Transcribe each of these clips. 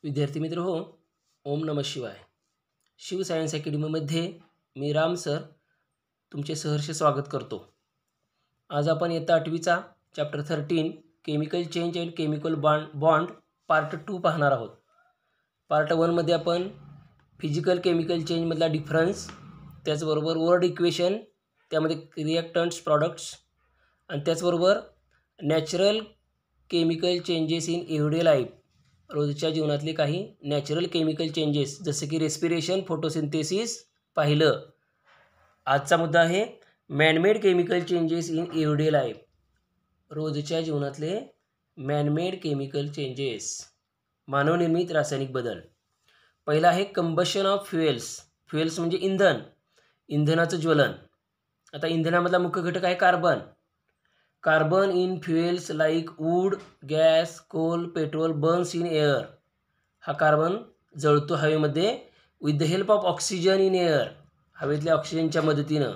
विद्यार्थी मित्र हो, ओम नमः शिवाय. शिव सायन्स अकॅडमीमध्ये मी राम सर तुमचे सहर्ष स्वागत करतो. आज आपण इयत्ता 8वीचा chapter 13 chemical change and chemical bond part 2 पाहणार आहोत. पार्ट 1मध्ये आपण फिजिकल केमिकल चेंजमधला डिफरन्स, त्याचबरोबर वर्ड इक्वेशन, त्यामध्ये रिॲक्टंट्स, प्रॉडक्ट्स आणि त्याचबरोबर natural chemical changes in everyday life, रोजच्या जीवनातले काही नॅचरल केमिकल चेंजेस जसे की रेस्पिरेशन, फोटोसिंथेसिस पाहिलं. आजचा मुद्दा आहे man-made chemical changes in everyday life, रोजच्या जीवनातले मॅनमेड केमिकल चेंजेस, मानवनिर्मित रासायनिक बदल. पहिला आहे कंबशन ऑफ फ्युएल्स. फ्युएल्स म्हणजे इंधन, इंधनाचं ज्वलन. आता इंधनामधला मुख्य घटक आहे carbon. Carbon in fuels like wood, gas, coal, petrol burns in air. हा कार्बन जळतो हवेमध्ये with the help of oxygen in air, हवेतल्या ऑक्सिजनच्या मदतीनं,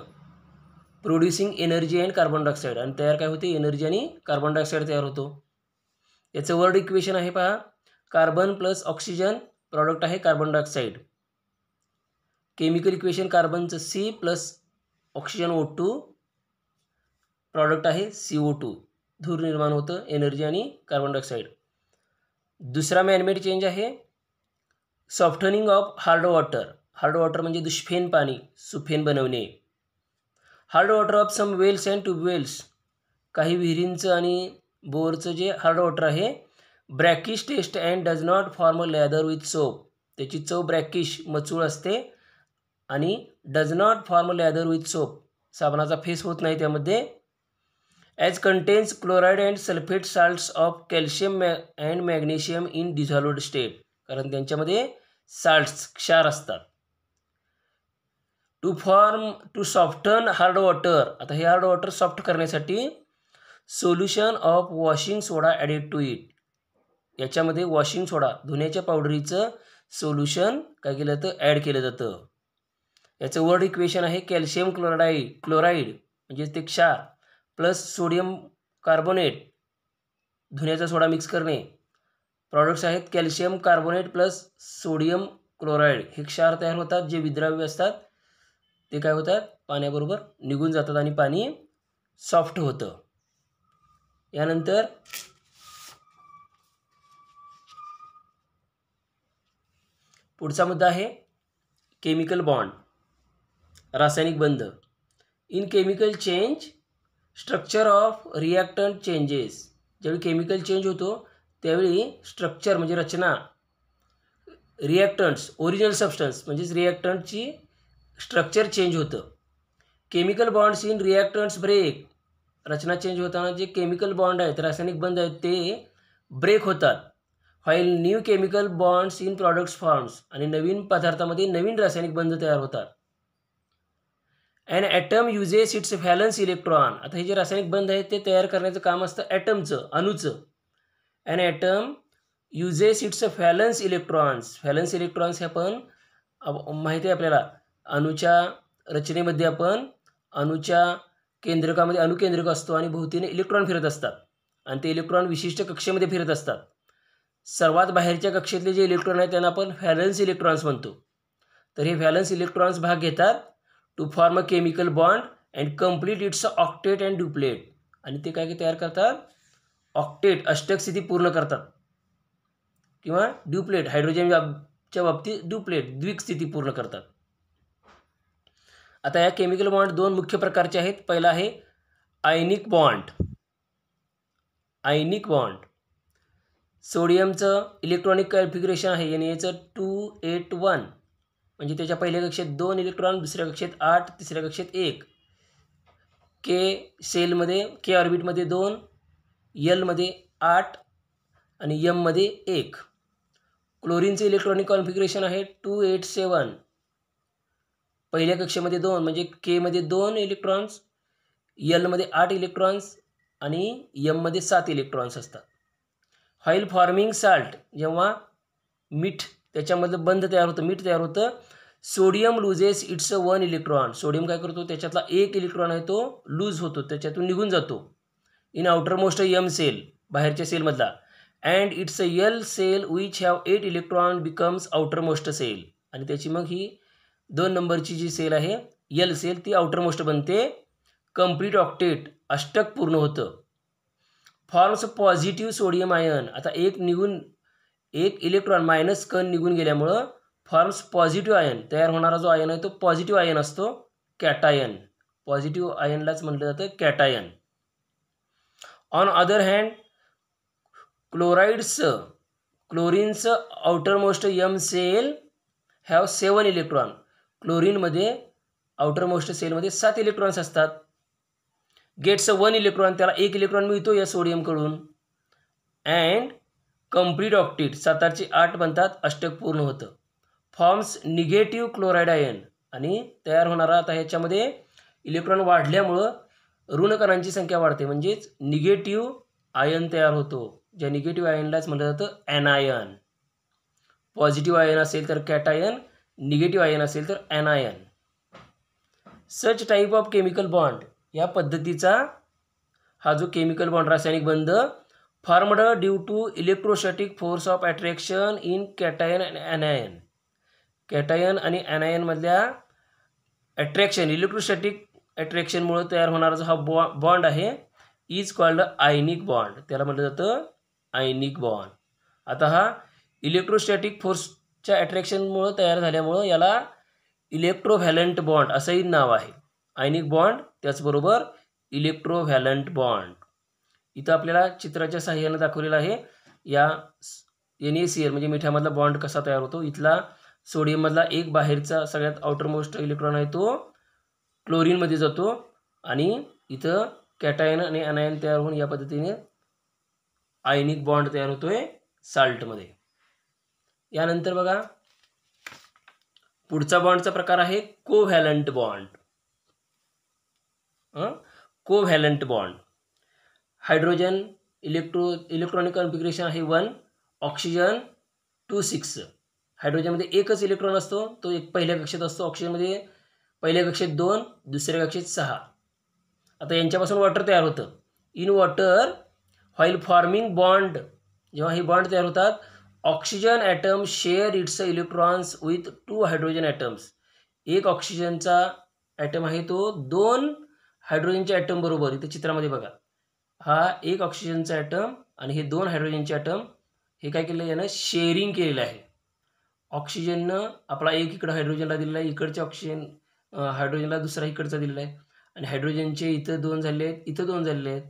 producing energy and carbon dioxide. आणि तयार काय होते? एनर्जी आणि कार्बन डायऑक्साईड तयार होतो. याचं वर्ड इक्वेशन आहे पहा, कार्बन प्लस ऑक्सिजन, प्रॉडक्ट आहे कार्बन डायऑक्साईड. केमिकल इक्वेशन कार्बनचं C plus oxygen O2, product आहे CO2. धूर निर्माण होतं, एनर्जी आणि कार्बन डायऑक्साईड. दुसरा मॅनमेड चेंज आहे softening of hard water. Hard water म्हणजे दुष्फेन पाणी, सुफेन बनवणे. Hard water of some wells and tubewells. काही विहिरींचं आणि बोरचं जे हार्ड वॉटर आहे, brackish taste and does not form lather with soap. त्याची चव ब्रॅकिश, मचूळ असते आणि does not form lather with soap, साबणाचा फेस होत नाही त्यामध्ये. As contains chloride and sulphate salts of calcium and magnesium in dissolved state, कारण त्यांच्यामध्ये साल्ट्स, क्षार असतात. To soften hard water. आता हे हार्ड वॉटर सॉफ्ट करण्यासाठी solution of washing soda added to it. याच्यामध्ये वॉशिंग सोडा, धुण्याच्या पावडरीचं सोल्युशन काय केलं जातं? ॲड केलं जातं. याचं वर्ड इक्वेशन आहे कॅल्शियम क्लोराईड म्हणजे ते क्षार, प्लस सोडियम कार्बोनेट, धुण्याचा सोडा मिक्स करणे. प्रॉडक्ट्स आहेत calcium carbonate plus sodium chloride. हे क्षार तयार होतात, जे विद्राव्य असतात ते काय होतात? पाण्याबरोबर निघून जातात आणि पाणी सॉफ्ट होतं. यानंतर पुढचा मुद्दा आहे केमिकल बॉन्ड, रासायनिक बंध. In chemical change structure of reactant changes. ज्यावेळी केमिकल चेंज होतो त्यावेळी स्ट्रक्चर म्हणजे रचना, रिॲक्टंट्स ओरिजिनल सबस्टन्स म्हणजेच रिॲक्टंटची स्ट्रक्चर चेंज होतं. Chemical bonds in reactants break. रचना चेंज होताना जे केमिकल बॉन्ड आहेत, रासायनिक बंध आहेत, ते ब्रेक होतात. While new chemical bonds in products forms. आणि नवीन पदार्थामध्ये नवीन रासायनिक बंध तयार होतात. And atom uses its valence electron. आता हे जे रासायनिक बंध आहेत ते तयार करण्याचं काम असतं ॲटमचं, अणूचं. And atom uses its valence electrons. Valence electrons हे आपण माहिती आहे आपल्याला, अणूच्या रचनेमध्ये आपण अणूच्या केंद्रकामध्ये अणुकेंद्रक असतो आणि भोवतीने इलेक्ट्रॉन फिरत असतात आणि ते इलेक्ट्रॉन विशिष्ट कक्षेमध्ये फिरत असतात. सर्वात बाहेरच्या कक्षेतले जे इलेक्ट्रॉन आहेत त्यांना आपण व्हॅलन्स इलेक्ट्रॉन्स म्हणतो. तर हे व्हॅलन्स इलेक्ट्रॉन्स भाग घेतात to form a chemical bond and complete its octet and duplet. आणि ते काय तयार करतात? ऑक्टेट, अष्टक स्थिती पूर्ण करतात, किंवा ड्युप्लेट, हायड्रोजनच्या बाबतीत ड्युप्लेट, द्विक स्थिती पूर्ण करतात. आता या केमिकल बॉन्ड दोन मुख्य प्रकारचे आहेत. पहिला आहे आयनिक बॉन्ड. आयनिक बॉन्ड सोडियमचं इलेक्ट्रॉनिक कॉन्फिगरेशन आहे Na281, म्हणजे त्याच्या पहिल्या कक्षेत 2 इलेक्ट्रॉन, दुसऱ्या कक्षेत 8, तिसऱ्या कक्षेत 1. के सेलमध्ये, के ऑर्बिटमध्ये 2, एलमध्ये 8 आणि एममध्ये 1. क्लोरीनचं इलेक्ट्रॉनिक कॉन्फिगरेशन आहे 287. पहिल्या कक्षेमध्ये 2 म्हणजे केमध्ये 2 इलेक्ट्रॉन्स, एलमध्ये 8 इलेक्ट्रॉन्स आणि एममध्ये 7 इलेक्ट्रॉन्स असतात. व्हाईल फॉर्मिंग साल्ट, जेव्हा मीठ त्याच्यामधलं बंध तयार होतं, मीठ तयार होतं, sodium loses it's 1 electron. Sodium काय करतो? त्याच्यातला 1 इलेक्ट्रॉन आहे तो लूज होतो, त्याच्यातून निघून जातो. In outermost M shell, बाहेरच्या सेलमधला. And its a L shell which have 8 electron becomes outermost shell. आणि त्याची मग ही 2 नंबरची जी सेल आहे यल सेल ती आउटर मोस्ट बनते. कंप्लीट ऑक्टेट अष्टक पूर्ण होतं. Forms positive sodium ion. आता एक इलेक्ट्रॉन मायनस कण निघून गेल्यामुळं फॉर्म्स पॉझिटिव्ह आयन. तयार होणारा जो आयन आहे तो पॉझिटिव्ह आयन असतो, कॅटायन. पॉझिटिव्ह आयनलाच म्हटलं जातं कॅटायन. ऑन अदर हँड क्लोरीनचं outermost M shell have 7 electron. क्लोरीनमध्ये आउटरमोस्ट सेलमध्ये 7 इलेक्ट्रॉन्स असतात. गेट्स 1 इलेक्ट्रॉन, त्याला 1 इलेक्ट्रॉन मिळतो या सोडियमकडून. अँड कंप्लीट ऑक्टेट 7चे 8 बनतात, अष्टक पूर्ण होतं. Forms negative chloride ion. आणि तयार होणारा आता ह्याच्यामध्ये इलेक्ट्रॉन वाढल्यामुळं ऋणकणांची संख्या वाढते, म्हणजेच निगेटिव्ह आयन तयार होतो. ज्या निगेटिव्ह आयनलाच म्हटलं जातं ॲनायन. पॉझिटिव्ह आयन असेल तर कॅटायन, निगेटिव्ह आयन असेल तर anion. Such type of chemical bond, या पद्धतीचा हा जो केमिकल बॉन्ड रासायनिक बंध formed due to electrostatic force of attraction in cation and anion. Cation आणि ॲनायनमधल्या अट्रॅक्शन, इलेक्ट्रोस्टॅटिक अट्रॅक्शनमुळे तयार होणारा जो हा बॉन्ड आहे इज कॉल्ड आयनिक बॉन्ड. त्याला म्हटलं जातं आयनिक बॉन्ड. आता हा इलेक्ट्रोस्टॅटिक फोर्सच्या अट्रॅक्शनमुळे तयार झाल्यामुळं याला इलेक्ट्रोव्हॅलंट बॉन्ड असंही नाव आहे. आयनिक बॉन्ड त्याचबरोबर इलेक्ट्रोव्हॅलंट बॉन्ड. इथं आपल्याला चित्राच्या साहाय्यानं दाखवलेलं आहे या NaCl म्हणजे मिठामधला बॉन्ड कसा तयार होतो. इथला सोडियममधला एक बाहेरचा सगळ्यात आउटरमोस्ट इलेक्ट्रॉन आहे तो क्लोरीनमध्ये जातो आणि इथं कॅटायन आणि ॲनायन तयार होऊन या पद्धतीने आयनिक बॉन्ड तयार होतोय साल्टमध्ये. यानंतर बघा पुढचा बॉन्डचा प्रकार आहे covalent bond. Covalent bond. Hydrogen electronic configuration आहे 1, ऑक्सिजन 2, 6. हायड्रोजनमध्ये एकच इलेक्ट्रॉन असतो, तो एक पहिल्या कक्षेत असतो. ऑक्सिजनमध्ये पहिल्या कक्षेत 2, दुसऱ्या कक्षेत 6. आता यांच्यापासून वॉटर तयार होतं. In water while forming bond, जेव्हा हे बॉन्ड तयार होतात, oxygen atom share its electrons with 2 hydrogen atoms. एक ऑक्सिजनचा ॲटम आहे तो 2 हायड्रोजनच्या ॲटम बरोबर. इथं चित्रामध्ये बघा, हा एक ऑक्सिजनचा ॲटम आणि हे 2 हायड्रोजनचे ॲटम हे काय केलं यानं शेअरिंग केलेलं आहे. ऑक्सिजननं आपला एक इकडं हायड्रोजनला दिलेला आहे, इकडच्या ऑक्सिजन हायड्रोजनला दुसरा इकडचा दिलेला आहे आणि हायड्रोजनचे इथं 2 झाले आहेत, इथं 2 झालेले आहेत,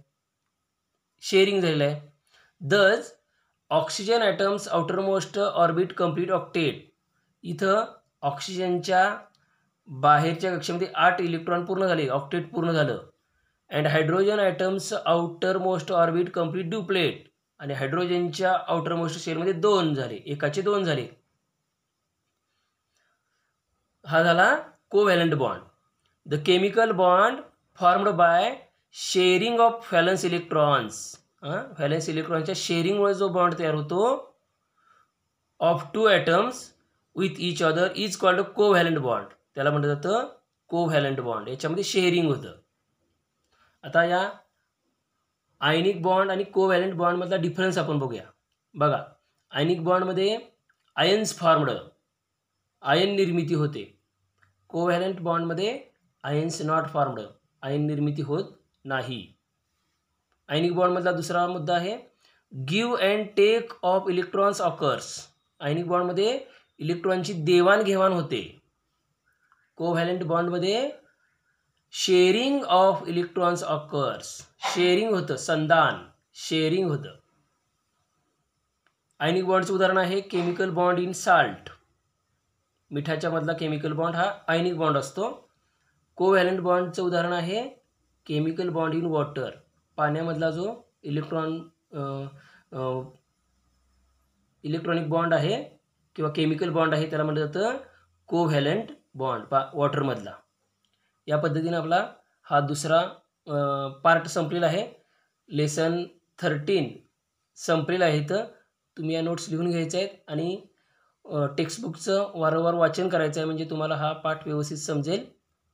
शेअरिंग झालेलं आहे. Thus oxygen atoms outermost orbit complete octet. इथं ऑक्सिजनच्या बाहेरच्या कक्षेमध्ये 8 इलेक्ट्रॉन पूर्ण झाले, ऑक्टेट पूर्ण झालं. And hydrogen atoms outermost orbit complete duplet. आणि हायड्रोजनच्या आउटरमोस्ट शेलमध्ये 2 झाले, एकाचे 2 झाले. हा झाला covalent bond. The chemical bond formed by sharing of valence electrons. Valence इलेक्ट्रॉनच्या शेअरिंगमुळे जो बॉन्ड तयार होतो of 2 atoms with each other is called covalent bond. त्याला म्हटलं जातं कोव्हॅलंट बॉन्ड. याच्यामध्ये शेअरिंग होतं. आता या आयनिक बॉन्ड आणि कोव्हॅलंट बॉन्डमधला डिफरन्स आपण बघूया. बघा, आयनिक बॉन्डमध्ये आयन्स फॉर्म्ड, आयन निर्मिती होते. कोव्हॅलंट बॉन्डमध्ये आयन्स नॉट फॉर्म्ड, आयन निर्मिती होत नाही. आयनिक बॉन्डमधला दुसरा मुद्दा आहे give and take of electrons occurs. Ionic बॉन्डमध्ये इलेक्ट्रॉनची देवाणघेवाण होते. कोव्हॅलंट बॉन्डमध्ये sharing of electrons occurs. Sharing होतं, संदान, शेअरिंग होतं. आयनिक बॉन्डचं उदाहरण आहे केमिकल बॉन्ड इन साल्ट. मिठाच्या मधला केमिकल बॉन्ड हा आयनिक बॉन्ड असतो. कोव्हॅलंट बॉन्डचं उदाहरण आहे केमिकल बॉन्ड इन वॉटर. पाण्यामधला जो इलेक्ट्रॉनिक बॉन्ड आहे किंवा केमिकल बॉन्ड आहे त्याला म्हटलं जातं कोव्हॅलंट बॉन्ड वॉटरमधला. या पद्धतीने आपला हा दुसरा पार्ट संपलेला आहे. लेसन 13 संपलेलं आहे. तर तुम्ही या नोट्स लिहून घ्यायच्या आहेत आणि टेक्स्टबुकचं वारंवार वाचन करायचं आहे, म्हणजे तुम्हाला हा पाठ व्यवस्थित समजेल.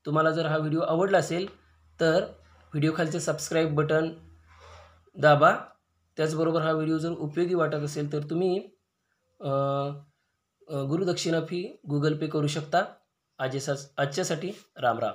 तुम्हाला जर हा व्हिडिओ आवडला असेल तर व्हिडिओ खालचे सबस्क्राईब बटन दाबा त्याचबरोबर हा व्हिडिओ जर उपयोगी वाटत असेल तर तुम्ही गुरुदक्षिणा फी गुगल पे करू शकता. आजच्यासाठी राम राम.